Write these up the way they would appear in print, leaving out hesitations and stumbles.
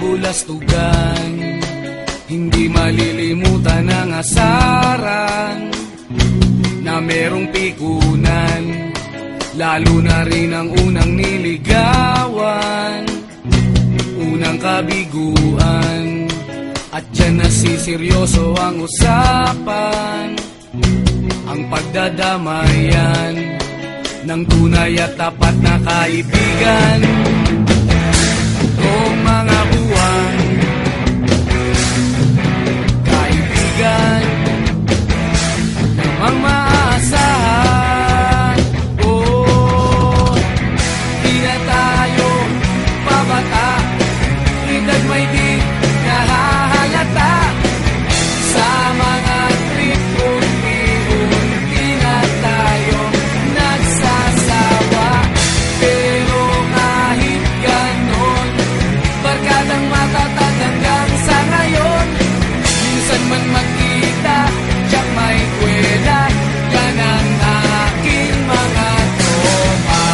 kabulastugan. Hindi malilimutan ang asaran na merong pikunan, lalo na rin ang unang niligawan, unang kabiguan. At dyan nasiseryoso ang usapan, ang pagdadamayan ng tunay at tapat na kaibigan. Kung mga buwan, kaibigan namang maaasahan. Oh, di na tayo pabata, edad may di nahahalata. Sa mga trip unti-unti na tayo nagsasawa. Pero kahit ganon, barkadang matatag hanggang sa ngayon. Minsan man magkita, tiyak may kwela, yan ang aking mga tropa.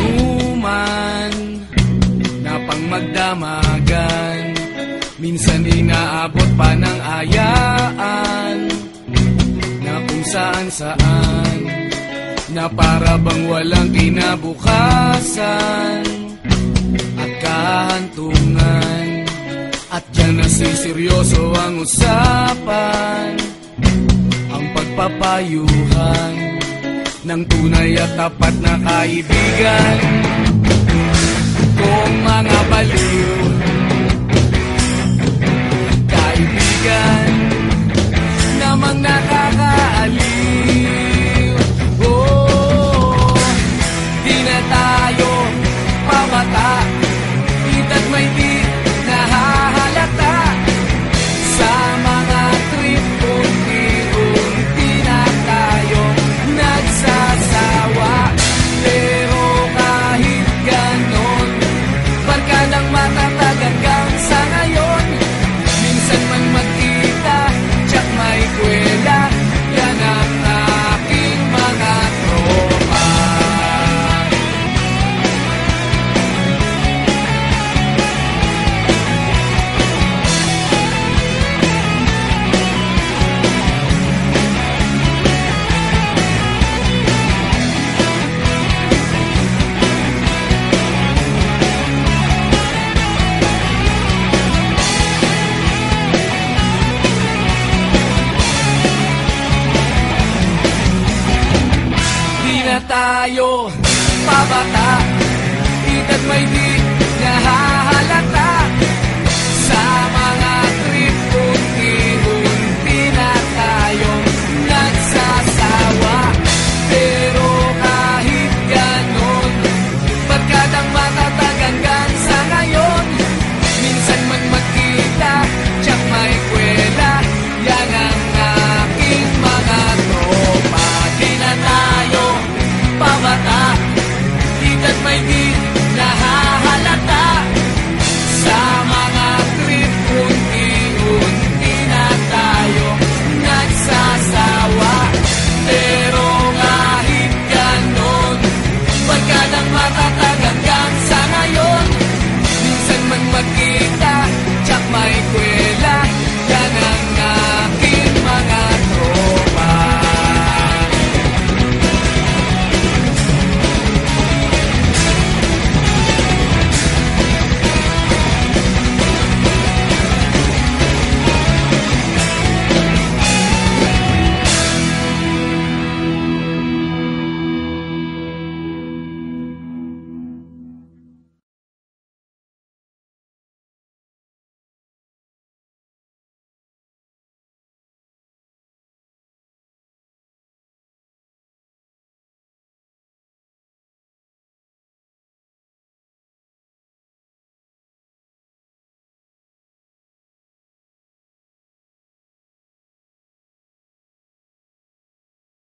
Inuman na pang magdamagan, minsan inaabot pa ng ayaan, na kung saan-saan, na para bang walang kinabukasan at kahantungan. At dyan nasiseryoso ang usapan, ang pagpapayuhan ng tunay at tapat na kaibigan. Kung mga baliw, kaibigan namang nakakaaliw. Oh, di na tayo pabata, edad may di nahahalata. Sa mga trip unti-unti na tayo nagsasawa. Pero kahit ganon, barkadang matatag hanggang sa ngayon. Minsan man magkita, tiyak may kwela, yan ang aking mga tropa. Di na tayo pabata, edad may di